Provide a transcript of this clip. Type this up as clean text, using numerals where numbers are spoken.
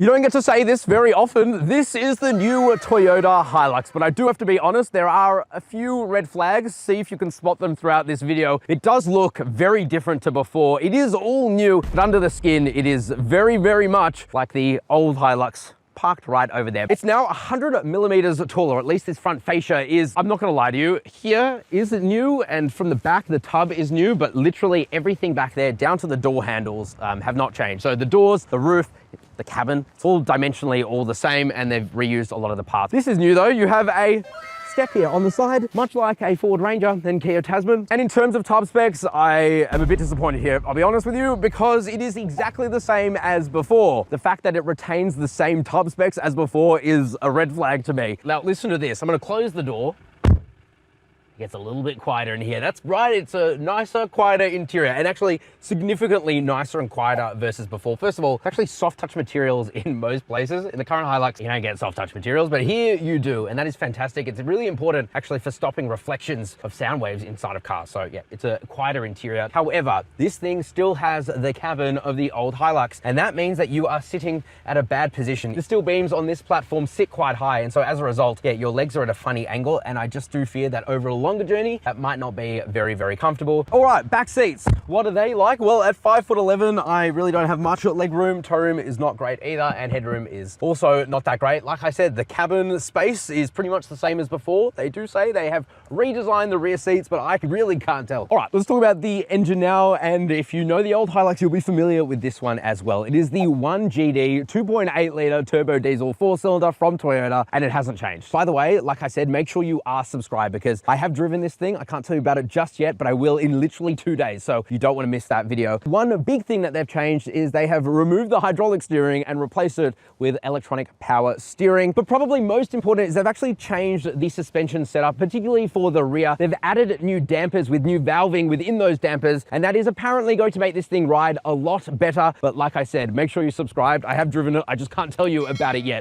You don't get to say this very often. This is the new Toyota HiLux, but I do have to be honest, there are a few red flags. See if you can spot them throughout this video. It does look very different to before. It is all new, but under the skin, it is very, very much like the old HiLux parked right over there. It's now 100 millimeters taller, or at least this front fascia is. I'm not gonna lie to you, here is new, and from the back, the tub is new, but literally everything back there, down to the door handles, have not changed. So the doors, the roof, the cabin, it's all dimensionally all the same, and they've reused a lot of the parts. This is new though. You have a step here on the side, much like a Ford Ranger and Kia Tasman. And in terms of tub specs, I am a bit disappointed here, I'll be honest with you, because it is exactly the same as before. The fact that it retains the same tub specs as before is a red flag to me. Now listen to this, I'm gonna close the door. It gets a little bit quieter in here. That's right, it's a nicer, quieter interior, and actually significantly nicer and quieter versus before. First of all, it's actually soft touch materials in most places. In the current HiLux, you don't get soft touch materials, but here you do, and that is fantastic. It's really important actually for stopping reflections of sound waves inside of cars. So yeah, it's a quieter interior. However, this thing still has the cabin of the old HiLux, and that means that you are sitting at a bad position. The steel beams on this platform sit quite high, and so as a result, yeah, your legs are at a funny angle, and I just do fear that over a longer journey, that might not be very, very comfortable. All right, back seats. What are they like? Well, at 5'11", I really don't have much leg room. Toe room is not great either, and headroom is also not that great. Like I said, the cabin space is pretty much the same as before. They do say they have redesigned the rear seats, but I really can't tell. All right, let's talk about the engine now. And if you know the old HiLux, you'll be familiar with this one as well. It is the 1GD 2.8 liter turbo diesel 4-cylinder from Toyota, and it hasn't changed. By the way, like I said, make sure you are subscribed, because I have driven this thing. I can't tell you about it just yet, but I will in literally 2 days. So you don't want to miss that video. One big thing that they've changed is they have removed the hydraulic steering and replaced it with electronic power steering. But probably most important is they've actually changed the suspension setup, particularly for the rear. They've added new dampers with new valving within those dampers, and that is apparently going to make this thing ride a lot better. But like I said, make sure you're subscribed. I have driven it. I just can't tell you about it yet.